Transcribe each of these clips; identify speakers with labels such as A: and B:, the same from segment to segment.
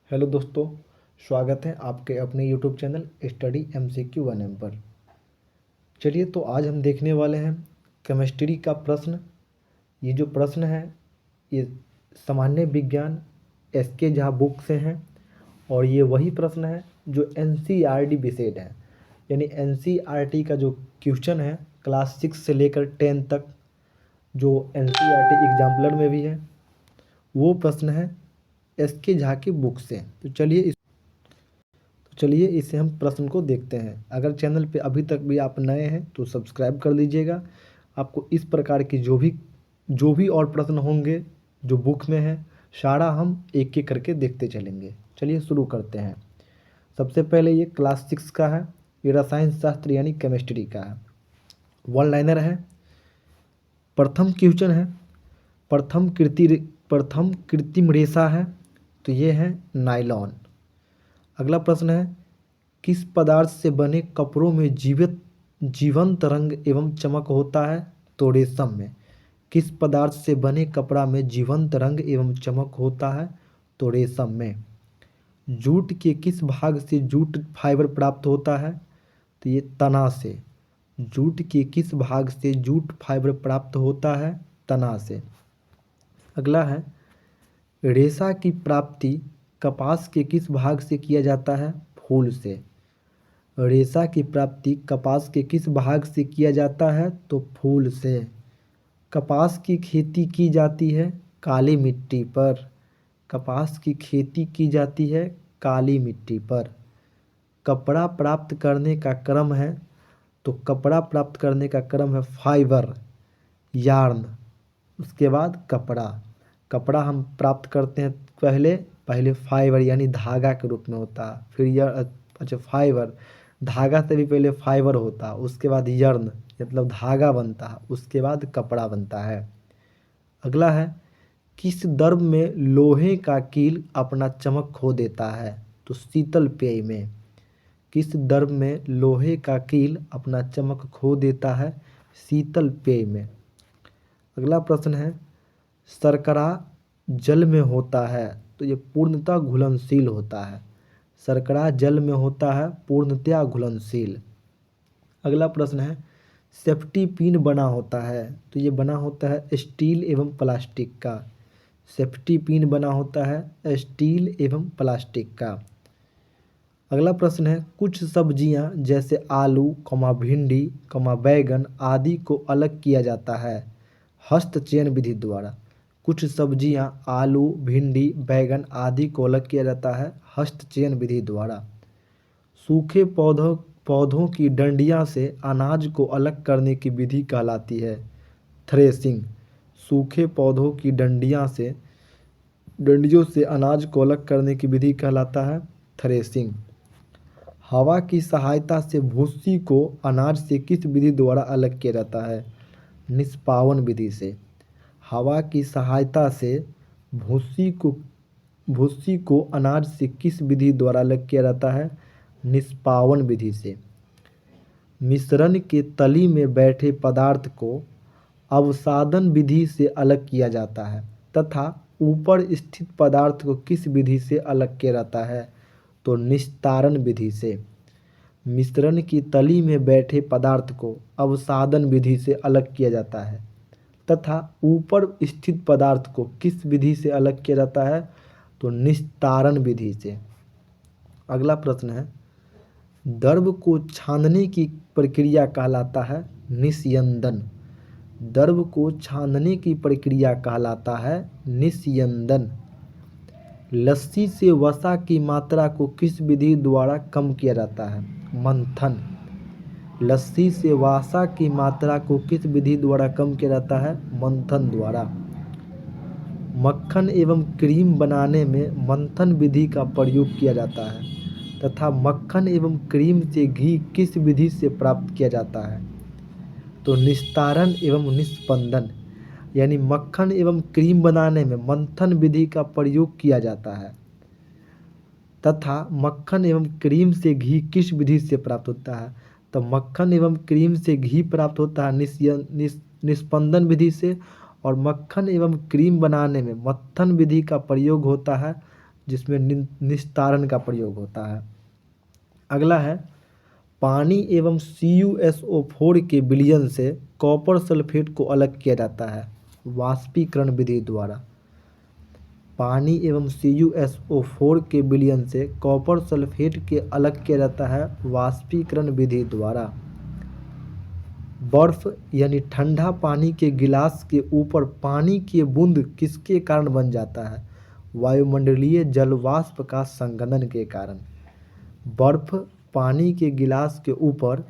A: Hello दोस्तों, स्वागत है आपके अपने YouTube channel study MCQ 1M पर। चलिए तो आज हम देखने वाले हैं केमिस्ट्री का प्रश्न। ये जो प्रश्न है ये सामान्य विज्ञान SK झा बुक से हैं और ये वही प्रश्न है जो NCERT बेस्ड है, यानी NCERT का जो क्वेश्चन है क्लास 6 से लेकर 10 तक जो NCERT एग्जाम्पलर में भी है वो प्रश्न है SK झा की बुक से। तो चलिए इसे हम प्रश्न को देखते हैं। अगर चैनल पे अभी तक भी आप नए हैं तो सब्सक्राइब कर लीजिएगा। आपको इस प्रकार की जो भी और प्रश्न होंगे जो बुक में है सारा हम एक एक करके देखते चलेंगे। चलिए शुरू करते हैं। सबसे पहले ये क्लास 6 का है, ये रसायन शास्त्र यानी केमिस्ट्री का है। वन लाइनर है। प्रथम क्वेश्चन है, प्रथम कृत्रिम रेशा है तो ये है नायलॉन। अगला प्रश्न है, किस पदार्थ से बने कपड़ों में जीवंत रंग एवं चमक होता है तो रेशम में। किस पदार्थ से बने कपड़ा में जीवंत रंग एवं चमक होता है तो रेशम में। जूट के किस भाग से जूट फाइबर प्राप्त होता है तो ये तना से। जूट के किस भाग से जूट फाइबर प्राप्त होता है तना से। अगला है, रेशा की प्राप्ति कपास के किस भाग से किया जाता है फूल से। रेशा की प्राप्ति कपास के किस भाग से किया जाता है तो फूल से। कपास की खेती की जाती है काली मिट्टी पर। कपास की खेती की जाती है काली मिट्टी पर। कपड़ा प्राप्त करने का क्रम है तो कपड़ा प्राप्त करने का क्रम है फाइबर, यार्न, उसके बाद कपड़ा। कपड़ा हम प्राप्त करते हैं पहले फाइबर यानी धागा के रूप में होता है, फिर फाइबर, धागा से भी पहले फाइबर होता है, उसके बाद यर्न मतलब धागा बनता है, उसके बाद कपड़ा बनता है। अगला है, किस द्रव में लोहे का कील अपना चमक खो देता है तो शीतल पेय में। किस द्रव में लोहे का कील अपना चमक खो देता है शीतल पेय में। अगला प्रश्न है, शर्करा जल में होता है तो ये पूर्णतः घुलनशील होता है। शर्करा जल में होता है पूर्णतया घुलनशील। अगला प्रश्न है, सेफ्टी पिन बना होता है तो ये बना होता है स्टील एवं प्लास्टिक का। सेफ्टी पिन बना होता है स्टील एवं प्लास्टिक का। अगला प्रश्न है, कुछ सब्जियां जैसे आलू, भिंडी, बैगन आदि को अलग किया जाता है हस्तचयन विधि द्वारा। कुछ सब्जियां आलू, भिंडी, बैगन आदि को अलग किया जाता है हस्तचयन विधि द्वारा। सूखे पौधों की डंडियां से अनाज को अलग करने की विधि कहलाती है थ्रेसिंग। सूखे पौधों की डंडियों से अनाज को अलग करने की विधि कहलाता है थ्रेसिंग। हवा की सहायता से भूसी को अनाज से किस विधि द्वारा अलग किया जाता है निष्पावन विधि से। हवा की सहायता से भूसी को अनाज से किस विधि द्वारा अलग किया जाता है निष्पावन विधि से। मिश्रण के तली में बैठे पदार्थ को अवसादन विधि से अलग किया जाता है तथा ऊपर स्थित पदार्थ को किस विधि से अलग किया जाता है तो निस्तारण विधि से। मिश्रण की तली में बैठे पदार्थ को अवसादन विधि से अलग किया जाता है तथा ऊपर स्थित पदार्थ को किस विधि से अलग किया जाता है तो निस्तारण विधि से। अगला प्रश्न है, द्रव को छानने की प्रक्रिया कहलाता है निस्यंदन। द्रव को छानने की प्रक्रिया कहलाता है निस्यंदन। लस्सी से वसा की मात्रा को किस विधि द्वारा कम किया जाता है मंथन। लस्सी से वसा की मात्रा को किस विधि द्वारा कम किया जाता है मंथन द्वारा। मक्खन एवं क्रीम बनाने में मंथन विधि का प्रयोग किया जाता है तथा मक्खन एवं क्रीम से घी किस विधि से प्राप्त किया जाता है तो निस्तारण एवं निस्पंदन। यानी मक्खन एवं क्रीम बनाने में मंथन विधि का प्रयोग किया जाता है तथा मक्खन एवं क्रीम से घी किस विधि से प्राप्त होता है तो मक्खन एवं क्रीम से घी प्राप्त होता है निस्पंदन विधि से। और मक्खन एवं क्रीम बनाने में मंथन विधि का प्रयोग होता है जिसमें निस्तारण का प्रयोग होता है। अगला है पानी एवं CuSO4 के विलयन से कॉपर सल्फेट को अलग किया जाता है वाष्पीकरण विधि द्वारा। पानी एवं CuSO4 के विलयन से कॉपर सल्फेट के अलग किया जाता है वाष्पीकरण विधि द्वारा। बर्फ यानी ठंडा पानी के गिलास के ऊपर पानी की बूंद किसके कारण बन जाता है? वायुमंडलीय जलवाष्प का संघनन के कारण। बर्फ पानी के गिलास के ऊपर,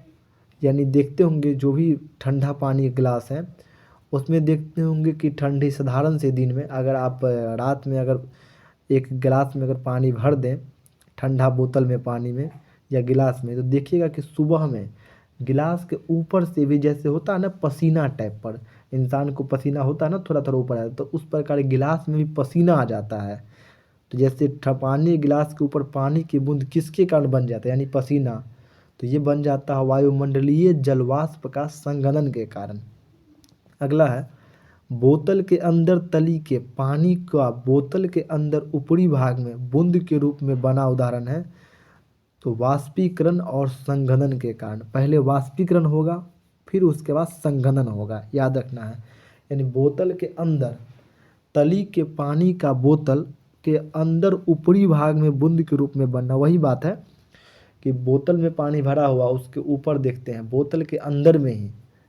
A: यानी देखते होंगे जो भी ठंडा पानी के गिलास है उसमें देखते होंगे कि ठंडी साधारण से दिन में अगर आप रात में अगर एक गिलास में अगर पानी भर दें ठंडा बोतल में पानी में या गिलास में, तो देखिएगा कि सुबह में गिलास के ऊपर से भी जैसे होता है ना पसीना टाइप पर, इंसान को पसीना होता है ना थोड़ा थोड़ा ऊपर आता है, तो उस प्रकार गिलास में भी पसीना आ जाता है। तो जैसे पानी गिलास के ऊपर पानी की बूंद किसके कारण बन जाता है, यानी पसीना, तो ये बन जाता है वायुमंडलीय जलवाष्प का संघनन के कारण। अगला है बोतल के अंदर तली के पानी का बोतल के अंदर ऊपरी भाग में बूंद के रूप में बना उदाहरण है तो वाष्पीकरण और संघनन के कारण। पहले वाष्पीकरण होगा फिर उसके बाद संघनन होगा, याद रखना है। यानी बोतल के अंदर तली के पानी का बोतल के अंदर ऊपरी भाग में बूंद के रूप में बनना, वही बात है कि बोतल में पानी भरा हुआ उसके ऊपर देखते हैं बोतल के अंदर में ही,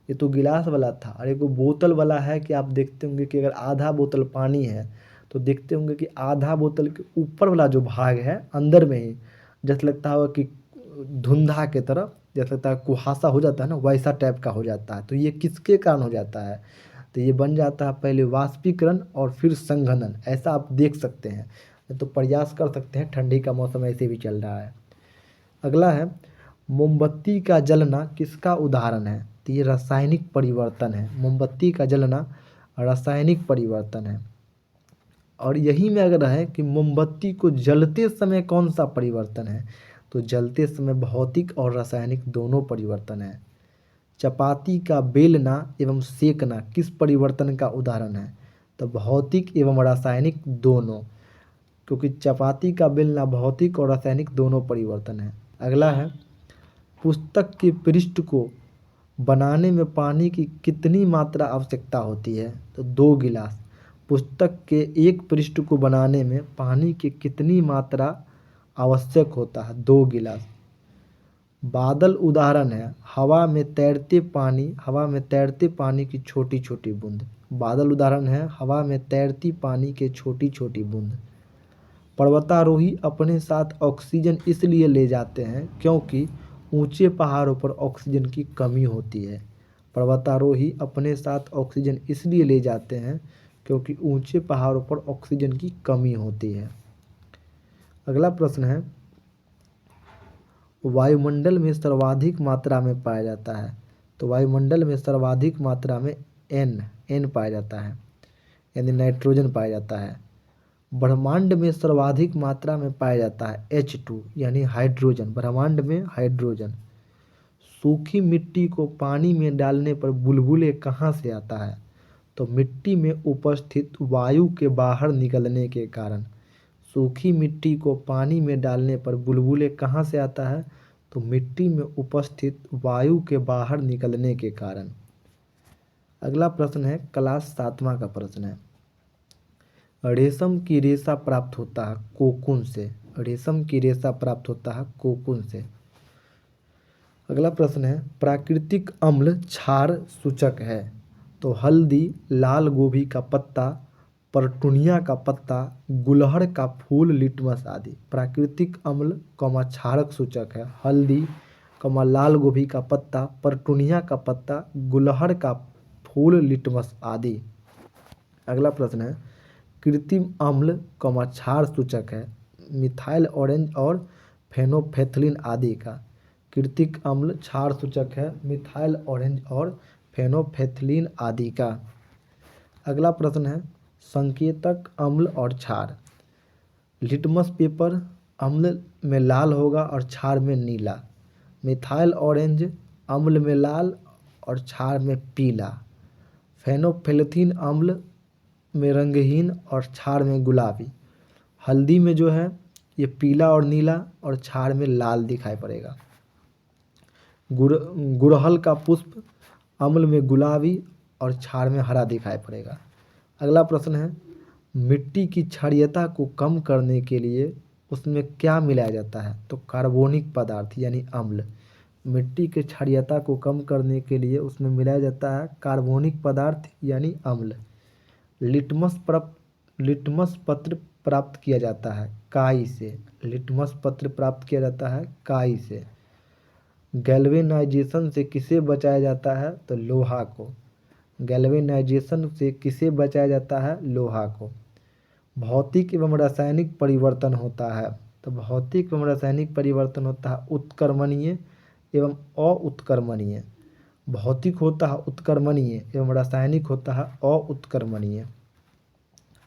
A: ये तो गिलास वाला था और एक बोतल वाला है कि आप देखते होंगे कि अगर आधा बोतल पानी है तो देखते होंगे कि आधा बोतल के ऊपर वाला जो भाग है अंदर में ही, जैसे लगता होगा कि धुंधा के तरफ, जैसे लगता है कुहासा हो जाता है ना वैसा टाइप का हो जाता है। तो ये किसके कारण हो जाता है? तो ये बन जाता है पहले वाष्पीकरण और फिर संघनन, ऐसा आप देख सकते हैं। तो प्रयास कर सकते हैं, ठंडी का मौसम ऐसे भी चल रहा है। अगला है मोमबत्ती का जलना किसका उदाहरण है? तो ये रासायनिक परिवर्तन है। मोमबत्ती का जलना रासायनिक परिवर्तन है। और यही में अगर है कि मोमबत्ती को जलते समय कौन सा परिवर्तन है, तो जलते समय भौतिक और रासायनिक दोनों परिवर्तन है। चपाती का बेलना एवं सेकना किस परिवर्तन का उदाहरण है? तो भौतिक एवं रासायनिक दोनों, क्योंकि चपाती का बेलना भौतिक और रासायनिक दोनों परिवर्तन है। अगला है पुस्तक के पृष्ठ को बनाने में पानी की कितनी मात्रा आवश्यकता होती है? तो 2 गिलास। पुस्तक के एक पृष्ठ को बनाने में पानी की कितनी मात्रा आवश्यक होता है? 2 गिलास। बादल उदाहरण है हवा में तैरते पानी की छोटी छोटी बूंद। बादल उदाहरण है हवा में तैरती पानी के छोटी छोटी बूंद। पर्वतारोही अपने साथ ऑक्सीजन इसलिए ले जाते हैं क्योंकि ऊंचे पहाड़ों पर ऑक्सीजन की कमी होती है। पर्वतारोही अपने साथ ऑक्सीजन इसलिए ले जाते हैं क्योंकि ऊंचे पहाड़ों पर ऑक्सीजन की कमी होती है। अगला प्रश्न है वायुमंडल में सर्वाधिक मात्रा में पाया जाता है? तो वायुमंडल में सर्वाधिक मात्रा में एन पाया जाता है, यानी नाइट्रोजन पाया जाता है। ब्रह्मांड में सर्वाधिक मात्रा में पाया जाता है H2 यानी हाइड्रोजन। ब्रह्मांड में हाइड्रोजन। सूखी मिट्टी को पानी में डालने पर बुलबुले कहाँ से आता है? तो मिट्टी में उपस्थित वायु के बाहर निकलने के कारण। सूखी मिट्टी को पानी में डालने पर बुलबुले कहाँ से आता है? तो मिट्टी में उपस्थित वायु के बाहर निकलने के कारण। अगला प्रश्न है क्लास 7वां का प्रश्न है रेशम की रेशा प्राप्त होता है कोकून से। रेशम की रेशा प्राप्त होता है कोकून से। अगला प्रश्न है प्राकृतिक अम्ल क्षार सूचक है? तो हल्दी, लाल गोभी का पत्ता, परटूनिया का पत्ता, गुलहड़ का फूल, लिटमस आदि। प्राकृतिक अम्ल क्षारक सूचक है हल्दी, लाल गोभी का पत्ता, परटूनिया का पत्ता, गुलहड़ का फूल, लिटमस आदि। अगला प्रश्न है कृत्रिम अम्ल क्षार सूचक है मिथाइल ऑरेंज और फेनोल्फेथलीन आदि का। कृत्रिम अम्ल क्षार सूचक है मिथाइल ऑरेंज और फेनोल्फेथलीन आदि का। अगला प्रश्न है संकेतक अम्ल और क्षार। लिटमस पेपर अम्ल में लाल होगा और क्षार में नीला। मिथाइल ऑरेंज अम्ल में लाल और क्षार में पीला। फेनोल्फेथलीन अम्ल में रंगहीन और क्षार में गुलाबी। हल्दी में जो है ये पीला और नीला और क्षार में लाल दिखाई पड़ेगा। गुड़हल का पुष्प अम्ल में गुलाबी और क्षार में हरा दिखाई पड़ेगा। अगला प्रश्न है, मिट्टी की क्षारीयता को कम करने के लिए उसमें क्या मिलाया जाता है? तो कार्बनिक पदार्थ यानी अम्ल। मिट्टी की क्षारीयता को कम करने के लिए उसमें मिलाया जाता है कार्बनिक पदार्थ यानी अम्ल। लिटमस पत्र प्राप्त किया जाता है काई से। लिटमस पत्र प्राप्त किया जाता है काई से। गैल्वेनाइजेशन से किसे बचाया जाता है? तो लोहा को। गैल्वेनाइजेशन से किसे बचाया जाता है? लोहा को। भौतिक एवं रासायनिक परिवर्तन होता है, तो भौतिक एवं रासायनिक परिवर्तन होता है उत्क्रमणीय एवं अउत्क्रमणीय। भौतिक होता है उत्क्रमणीय एवं रासायनिक होता है अउत्क्रमणीय।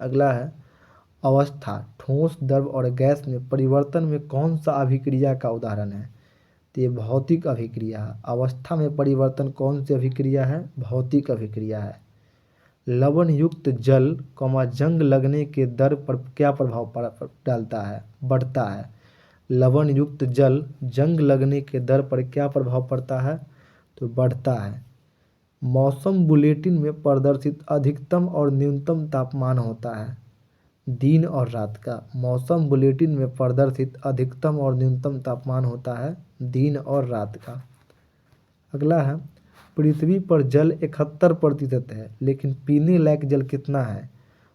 A: अगला है, अवस्था ठोस, द्रव और गैस में परिवर्तन में कौन सा अभिक्रिया का उदाहरण है? तो ये भौतिक अभिक्रिया है। अवस्था में परिवर्तन कौन सी अभिक्रिया है? भौतिक अभिक्रिया है। लवण युक्त जल जंग लगने के दर पर क्या प्रभाव डालता है? बढ़ता है। लवण युक्त जल जंग लगने के दर पर क्या प्रभाव पड़ता है? तो बढ़ता है। मौसम बुलेटिन में प्रदर्शित अधिकतम और न्यूनतम तापमान होता है दिन और रात का। मौसम बुलेटिन में प्रदर्शित अधिकतम और न्यूनतम तापमान होता है दिन और रात का। अगला है, पृथ्वी पर जल 71% है, लेकिन पीने लायक जल कितना है?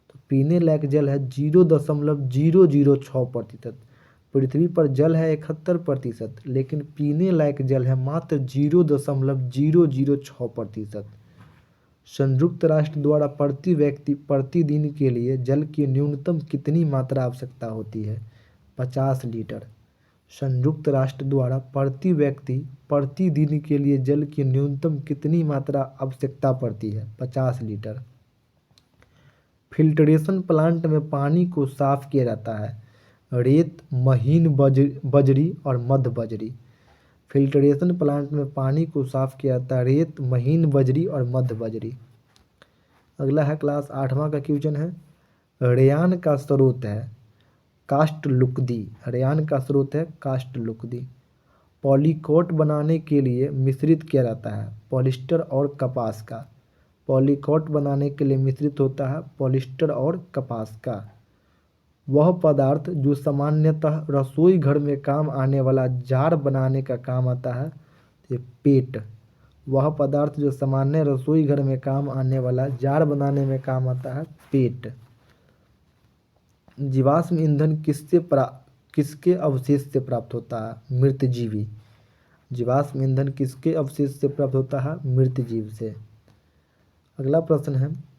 A: तो पीने लायक जल है 0.006%। पृथ्वी पर जल है 71%, लेकिन पीने लायक जल है मात्र 0.006%। संयुक्त राष्ट्र द्वारा प्रति व्यक्ति प्रतिदिन के लिए जल की न्यूनतम कितनी मात्रा आवश्यकता होती है? 50 लीटर। संयुक्त राष्ट्र द्वारा प्रति व्यक्ति प्रतिदिन के लिए जल की न्यूनतम कितनी मात्रा आवश्यकता पड़ती है? 50 लीटर। फिल्ट्रेशन प्लांट में पानी को साफ किया जाता है रेत, महीन बजरी और मध्य बजरी। फिल्ट्रेशन प्लांट में पानी को साफ किया जाता है रेत, महीन बजरी और मध्य बजरी। अगला है क्लास 8वां का क्वेश्चन है, रेयान का स्रोत है काष्ठलुक्दी। रेयान का स्रोत है काष्ठलुक्दी। पॉलीकोट बनाने के लिए मिश्रित किया जाता है पॉलिस्टर और कपास का। पॉलीकोट बनाने के लिए मिश्रित होता है पॉलिस्टर और कपास का। वह पदार्थ जो सामान्यतः रसोई घर में काम आने वाला जार बनाने का काम आता है, ये पेट। वह पदार्थ जो सामान्य रसोई घर में काम आने वाला जार बनाने में काम आता है, पेट। जीवाश्म ईंधन किसके अवशेष से प्राप्त होता है? मृत जीवी। जीवाश्म ईंधन किसके अवशेष से प्राप्त होता है? मृत जीव से। अगला प्रश्न है,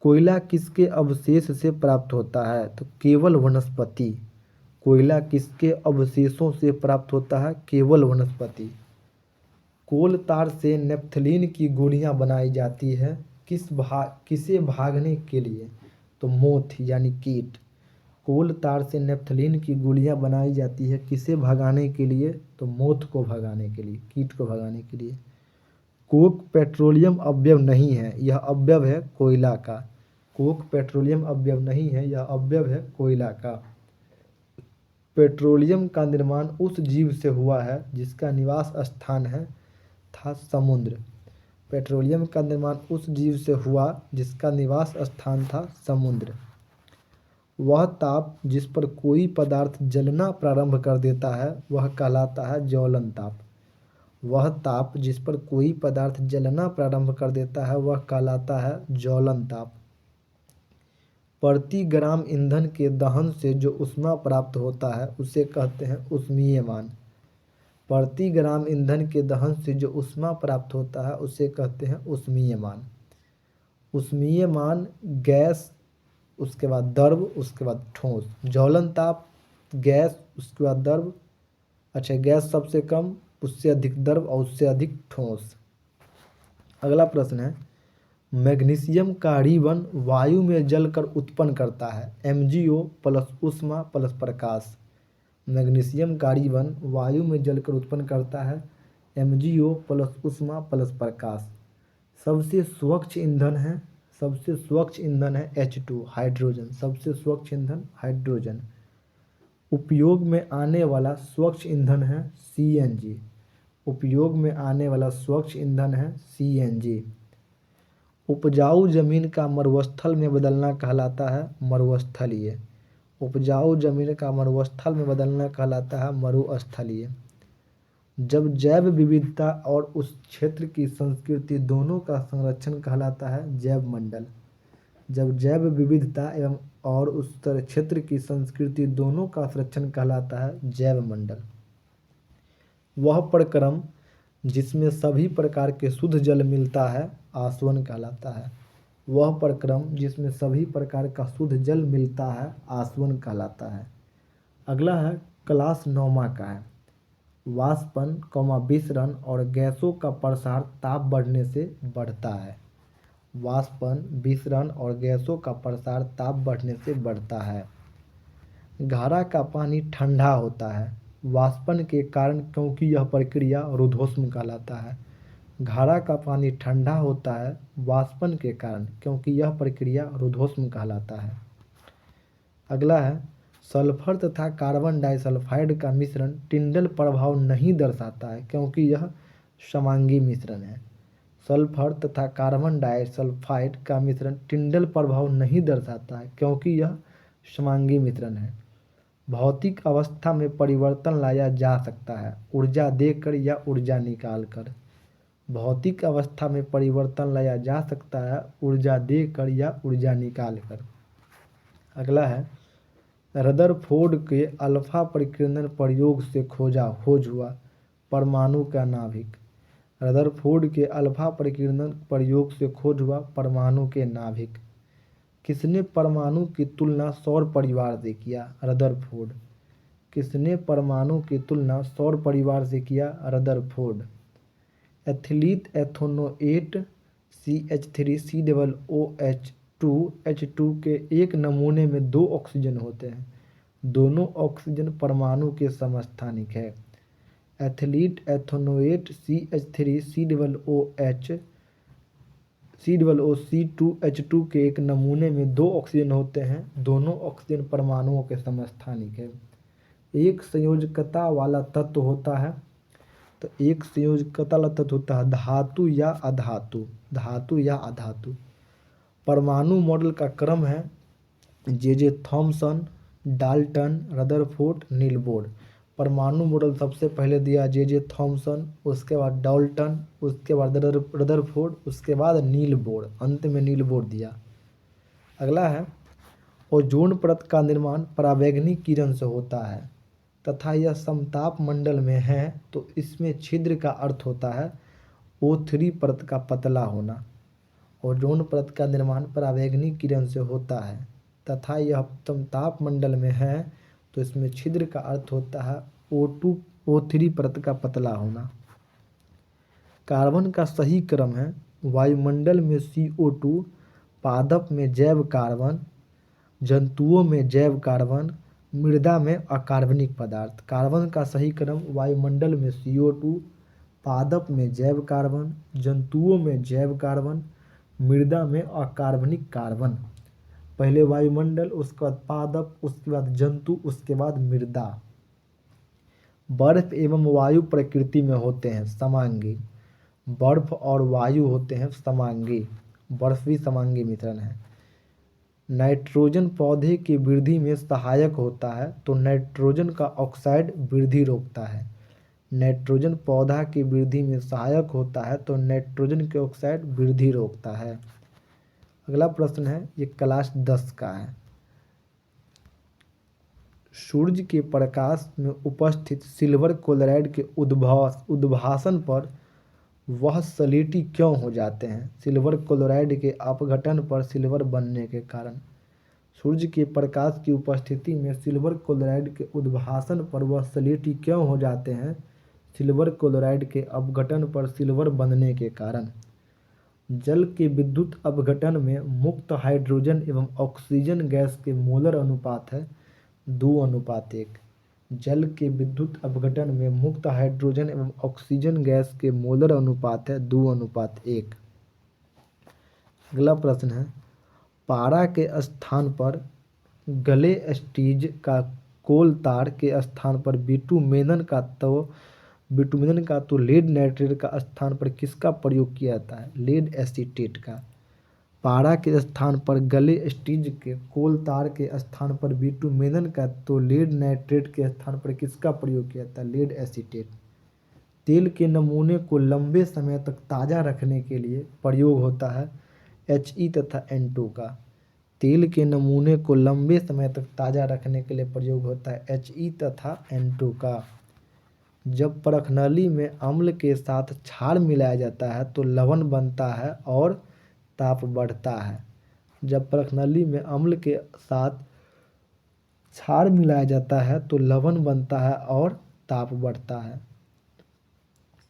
A: कोयला किसके अवशेष से प्राप्त होता है? तो केवल वनस्पति। कोयला किसके अवशेषों से प्राप्त होता है? केवल वनस्पति। कोल तार से नेप्थलीन की गोलियां बनाई जाती है किसे भागने के लिए? तो मोथ यानी कीट। कोल तार से नेप्थलीन की गोलियां बनाई जाती है किसे भगाने के लिए? तो मोथ को भगाने के लिए, कीट को भगाने के लिए। कोक पेट्रोलियम अवयव नहीं है, यह अवयव है कोयला का। कोक पेट्रोलियम अवयव नहीं है, यह अवयव है कोयला का। पेट्रोलियम का निर्माण उस जीव से हुआ है जिसका निवास स्थान था समुद्र। पेट्रोलियम का निर्माण उस जीव से हुआ जिसका निवास स्थान था समुद्र। वह ताप जिस पर कोई पदार्थ जलना प्रारंभ कर देता है वह कहलाता है ज्वलन ताप। वह ताप जिस पर कोई पदार्थ जलना प्रारंभ कर देता है वह कहलाता है ज्वलन ताप। प्रति ग्राम ईंधन के दहन से जो ऊष्मा प्राप्त होता है उसे कहते हैं ऊष्मीयमान। प्रति ग्राम ईंधन के दहन से जो ऊष्मा प्राप्त होता है उसे कहते हैं ऊष्मीयमान। ऊष्मीयमान गैस, उसके बाद द्रव, उसके बाद ठोस। ज्वलन ताप गैस, उसके बाद द्रव, अच्छा गैस सबसे कम, उससे अधिक द्रव और उससे अधिक ठोस। अगला प्रश्न है, मैग्नीशियम का रिबन वायु में जलकर उत्पन्न करता है MgO प्लस ऊष्मा प्लस प्रकाश। मैग्नीशियम का रिबन वायु में जलकर उत्पन्न करता है MgO प्लस ऊष्मा प्लस प्रकाश। सबसे स्वच्छ ईंधन है सबसे स्वच्छ ईंधन है H2 हाइड्रोजन, सबसे स्वच्छ ईंधन हाइड्रोजन। उपयोग में आने वाला स्वच्छ ईंधन है CNG, उपयोग में आने वाला स्वच्छ ईंधन है CNG। उपजाऊ जमीन का मरुस्थल में बदलना कहलाता है मरुस्थलीय, उपजाऊ जमीन का मरुस्थल में बदलना कहलाता है मरुस्थलीय। जब जैव विविधता और उस क्षेत्र की संस्कृति दोनों का संरक्षण कहलाता है जैव मंडल, जब जैव विविधता एवं और उस क्षेत्र की संस्कृति दोनों का संरक्षण कहलाता है जैव मंडल। वह प्रक्रम जिसमें सभी प्रकार के शुद्ध जल मिलता है आसवन कहलाता है, वह प्रक्रम जिसमें सभी प्रकार का शुद्ध जल मिलता है आसवन कहलाता है। अगला है क्लास 9वां का है, वाष्पन विसरण और गैसों का प्रसार ताप बढ़ने से बढ़ता है, वाष्पन विसरण और गैसों का प्रसार ताप बढ़ने से बढ़ता है। घड़ा का पानी ठंडा होता है वाष्पन के कारण क्योंकि यह प्रक्रिया रुद्धोष्म कहलाता है, घड़ा का पानी ठंडा होता है वाष्पन के कारण क्योंकि यह प्रक्रिया रुद्धोष्म कहलाता है। अगला है सल्फर तथा कार्बन डाइसल्फाइड का मिश्रण टिंडल प्रभाव नहीं दर्शाता है क्योंकि यह समांगी मिश्रण है, सल्फर तथा कार्बन डाइसल्फाइड का मिश्रण टिंडल प्रभाव नहीं दर्शाता है क्योंकि यह समांगी मिश्रण है। भौतिक अवस्था में परिवर्तन लाया जा सकता है ऊर्जा देकर या ऊर्जा निकालकर, भौतिक अवस्था में परिवर्तन लाया जा सकता है ऊर्जा देकर या ऊर्जा निकालकर। अगला है रदरफोर्ड के अल्फा परिकीर्णन प्रयोग से खोज हुआ परमाणु का नाभिक, रदरफोर्ड के अल्फा परिकीर्णन प्रयोग से खोज हुआ परमाणु के नाभिक। किसने परमाणु की तुलना सौर परिवार से किया रदरफोर्ड, किसने परमाणु की तुलना सौर परिवार से किया रदरफोर्ड। एथिलीन एथेनोएट CH3COOH2 के एक नमूने में 2 ऑक्सीजन होते हैं, दोनों ऑक्सीजन परमाणु के समस्थानिक है। एथिलीन एथेनोएट CH3COOC2H2 के एक नमूने में 2 ऑक्सीजन होते हैं, दोनों ऑक्सीजन परमाणुओं के समस्थानिक है। एक संयोजकता वाला तत्व होता है, तो एक संयोजकता वाला तत्व होता है धातु या अधातु, धातु या अधातु। परमाणु मॉडल का क्रम है J Thomson, Dalton, Rutherford, Niels Bohr. परमाणु मॉडल सबसे पहले दिया जे थॉमसन, उसके बाद डाल्टन, उसके बाद रदरफोर्ड, उसके बाद नील बोर, अंत में नील बोर दिया। अगला है ओजोन परत का निर्माण पराबैंगनी किरण से होता है तथा यह समताप मंडल में है, तो इसमें छिद्र का अर्थ होता है O3 परत का पतला होना। ओजोन परत का निर्माण पराबैंगनी किरण से होता है तथा यह समताप मंडल में है, तो इसमें छिद्र का अर्थ होता है O3 परत का पतला होना। कार्बन का सही क्रम है वायुमंडल में CO2, पादप में जैव कार्बन, जंतुओं में जैव कार्बन, मृदा में अकार्बनिक पदार्थ। कार्बन का सही क्रम वायुमंडल में CO2, पादप में जैव कार्बन, जंतुओं में जैव कार्बन, मृदा में अकार्बनिक कार्बन। पहले वायुमंडल, उसके बाद पादप, उसके बाद जंतु, उसके बाद मृदा। बर्फ एवं वायु प्रकृति में होते हैं समांगी, बर्फ और वायु होते हैं समांगी, बर्फ भी समांगी मिश्रण है। नाइट्रोजन पौधे की वृद्धि में सहायक होता है, तो नाइट्रोजन का ऑक्साइड वृद्धि रोकता है। नाइट्रोजन पौधा की वृद्धि में सहायक होता है, तो नाइट्रोजन के ऑक्साइड वृद्धि रोकता है। अगला प्रश्न है, ये क्लास 10 का है। सूर्य के प्रकाश में उपस्थित सिल्वर क्लोराइड के उद्भासन पर वह सलेटी क्यों हो जाते हैं? सिल्वर क्लोराइड के अपघटन पर सिल्वर बनने के कारण। सूर्य के प्रकाश की उपस्थिति में सिल्वर क्लोराइड के उद्भासन पर वह सलेटी क्यों हो जाते हैं? सिल्वर क्लोराइड के अपघटन पर सिल्वर बनने के कारण। जल के विद्युत अपघटन में मुक्त हाइड्रोजन एवं ऑक्सीजन गैस के मोलर अनुपात है 2:1। जल के विद्युत अपघटन में मुक्त हाइड्रोजन एवं ऑक्सीजन गैस के मोलर अनुपात है 2:1। अगला प्रश्न है, पारा के स्थान पर गले स्टीज का कोल तार के स्थान पर बिटुमेनन का तो लेड नाइट्रेट का स्थान पर किसका प्रयोग किया जाता है? लेड एसीटेट का। पारा के स्थान पर गले स्टीज के कोल तार के स्थान पर बिटुमेनन का तो लेड नाइट्रेट के स्थान पर किसका प्रयोग किया जाता है? Lead acetate. तेल के नमूने को लंबे समय तक ताज़ा रखने के लिए प्रयोग होता है HE तथा N2 का। तेल के नमूने को लंबे समय तक ताज़ा रखने के लिए प्रयोग होता है HE तथा N2 का। जब परखनली में अम्ल के साथ क्षार मिलाया जाता है तो लवण बनता है और ताप बढ़ता है। जब परखनली में अम्ल के साथ क्षार मिलाया जाता है तो लवण बनता है और ताप बढ़ता है।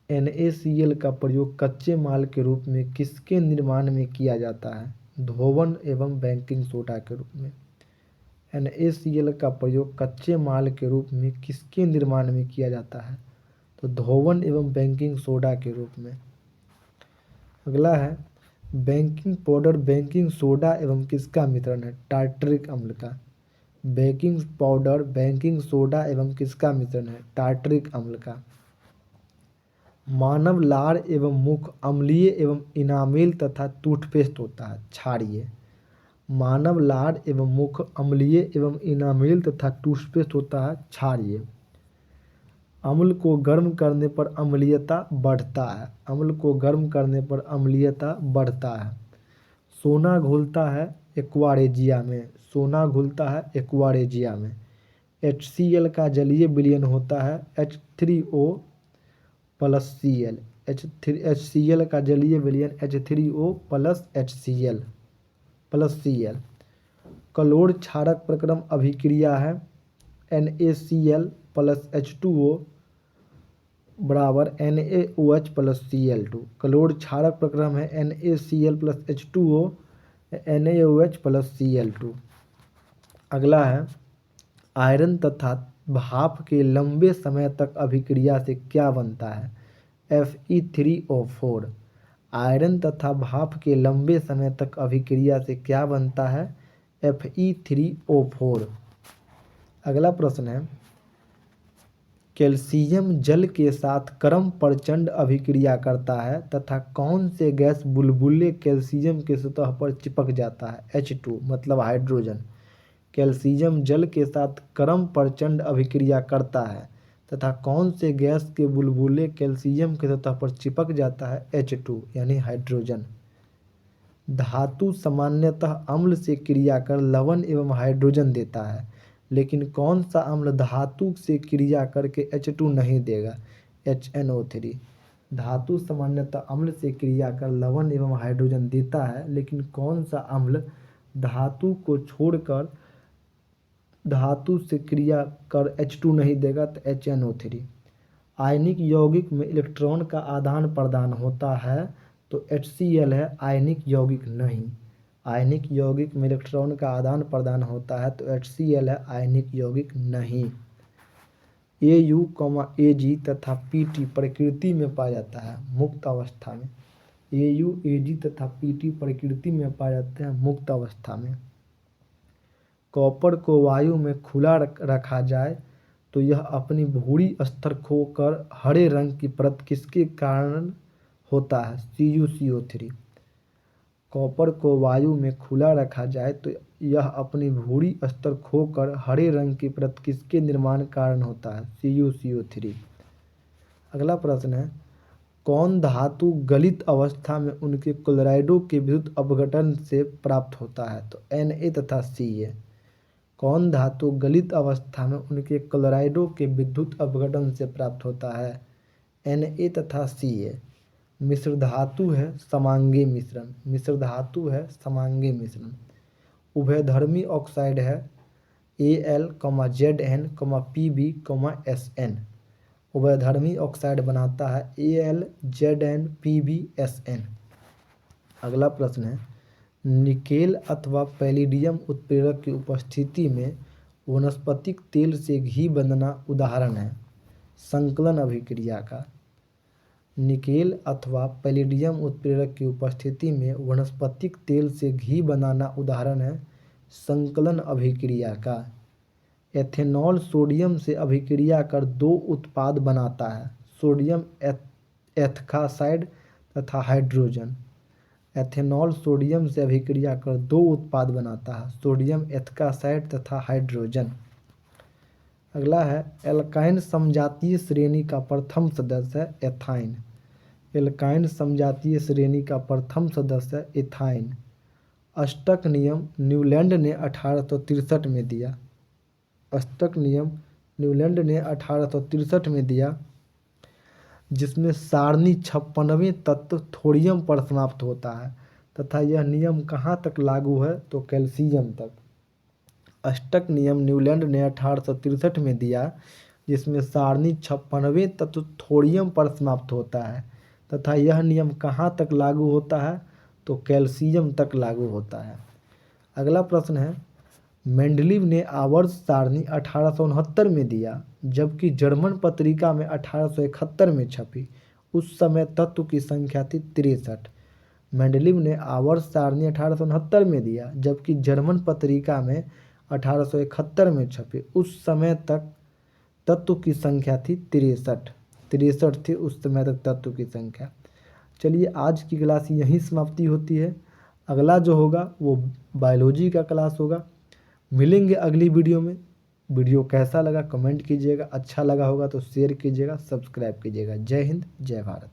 A: NaCl का प्रयोग कच्चे माल के रूप में किसके निर्माण में किया जाता है? धोवन एवं बेकिंग सोडा के रूप में। NaCl का प्रयोग कच्चे माल के रूप में किसके निर्माण में किया जाता है? तो धोवन एवं बेकिंग सोडा के रूप में। अगला है, बेकिंग पाउडर बेकिंग सोडा एवं किसका मिश्रण है? टार्टरिक अम्ल का। बेकिंग पाउडर बेकिंग सोडा एवं किसका मिश्रण है? टार्टरिक अम्ल का। मानव लार एवं मुख अम्लीय एवं इनामेल तथा टूथपेस्ट होता है, क्षारीय। मानव लार एवं मुख अम्लीय एवं इनामेल तथा टूथपेस्ट होता है, क्षारीय। अम्ल को गर्म करने पर अम्लीयता बढ़ता है। अम्ल को गर्म करने पर अम्लीयता बढ़ता है। सोना घुलता है एक्वारेजिया में। सोना घुलता है एक्वारेजिया में। HCl का जलीय विलयन होता है H3O प्लस Cl। HCl का जलीय विलयन H3O plus HCl plus Cl। कलोड़ क्षारक प्रक्रम अभिक्रिया है NaCl प्लस H2O बराबर NaOH प्लस Cl2। कलोड़ क्षारक प्रक्रम है NaCl plus H2O NaOH plus Cl2। अगला है, आयरन तथा भाप के लंबे समय तक अभिक्रिया से क्या बनता है? Fe3O4। आयरन तथा भाप के लंबे समय तक अभिक्रिया से क्या बनता है? Fe3O4। अगला प्रश्न है, कैल्शियम जल के साथ क्रम प्रचंड अभिक्रिया करता है तथा कौन से गैस बुलबुले कैल्शियम के सतह पर चिपक जाता है? H2 मतलब हाइड्रोजन। कैल्शियम जल के साथ क्रम प्रचंड अभिक्रिया करता है तथा कौन से गैस के बुलबुले कैल्शियम के सतह पर चिपक जाता है? H2 यानी हाइड्रोजन। धातु सामान्यतः अम्ल से क्रिया कर लवण एवं हाइड्रोजन देता है, लेकिन कौन सा अम्ल धातु से क्रिया करके H2 नहीं देगा? HNO3। धातु सामान्यतः अम्ल से क्रिया कर लवण एवं हाइड्रोजन देता है, लेकिन कौन सा अम्ल धातु को छोड़कर धातु से क्रिया कर H2 नहीं देगा? तो HNO3। आयनिक यौगिक में इलेक्ट्रॉन का आदान प्रदान होता है तो HCl है, आयनिक यौगिक नहीं। आयनिक यौगिक में इलेक्ट्रॉन का आदान प्रदान होता है तो HCl है, आयनिक यौगिक नहीं। Au, Ag तथा Pt प्रकृति में पाया जाता है मुक्त अवस्था में। Au, Ag तथा Pt प्रकृति में पाए जाते हैं मुक्त अवस्था में। कॉपर को वायु में खुला रखा जाए तो यह अपनी भूरी स्तर खोकर हरे रंग की परत किसके कारण होता है? CuCO3। कॉपर को वायु में खुला रखा जाए तो यह अपनी भूरी स्तर खोकर हरे रंग की परत किसके निर्माण कारण होता है? CuCO3। अगला प्रश्न है, कौन धातु गलित अवस्था में उनके क्लोराइडों के विद्युत अपघटन से प्राप्त होता है? तो Na तथा Ca। कौन धातु गलित अवस्था में उनके क्लोराइडों के विद्युत अपघटन से प्राप्त होता है? Na तथा Ca। मिश्र धातु है समांगी मिश्रण। मिश्र धातु है समांगी मिश्रण। उभयधर्मी ऑक्साइड है Al, Zn, Pb, Sn। उभयधर्मी ऑक्साइड बनाता है Al, Zn, Pb, Sn। अगला प्रश्न है, निकेल अथवा पैलिडियम उत्प्रेरक की उपस्थिति में वनस्पतिक तेल से घी बनना उदाहरण है संकलन अभिक्रिया का। निकेल अथवा पैलेडियम उत्प्रेरक की उपस्थिति में वनस्पतिक तेल से घी बनाना उदाहरण है संकलन अभिक्रिया का। एथेनॉल सोडियम से अभिक्रिया कर दो उत्पाद बनाता है, सोडियम एथाक्साइड तथा हाइड्रोजन। एथेनॉल सोडियम से अभिक्रिया कर दो उत्पाद बनाता है, सोडियम एथाक्साइड तथा हाइड्रोजन। अगला है एल्काइन समजातीय श्रेणी का प्रथम सदस्य है एथाइन। एल्काइन समजातीय श्रेणी का प्रथम सदस्य है एथाइन। अष्टक नियम न्यूलैंड ने 1863 में दिया। अष्टक नियम न्यूलैंड ने 1863 में दिया, जिसमें सारणी 56वें तत्व थोरियम पर समाप्त होता है तथा यह नियम कहाँ तक लागू है तो कैल्शियम तक। अष्टक नियम न्यूलैंड ने 1863 में दिया, जिसमें सारणी 56वें तत्व थोरियम पर समाप्त होता है तथा यह नियम कहाँ तक लागू होता है तो कैल्शियम तक लागू होता है। अगला प्रश्न है मेंडलीव ने आवर्त सारणी 1869 में दिया, जबकि जर्मन पत्रिका में 1871 में छपी। उस समय तत्व की संख्या थी 63। मेंडलीव ने आवर्त सारणी 1869 में दिया, जबकि जर्मन पत्रिका में 1871 में छपी। उस समय तक तत्व की संख्या थी 63 थी उस समय तक तत्व की संख्या। चलिए आज की क्लास यहीं समाप्ति होती है। अगला जो होगा वो बायोलॉजी का क्लास होगा। मिलेंगे अगली वीडियो में। वीडियो कैसा लगा कमेंट कीजिएगा, अच्छा लगा होगा तो शेयर कीजिएगा, सब्सक्राइब कीजिएगा। जय हिंद, जय भारत।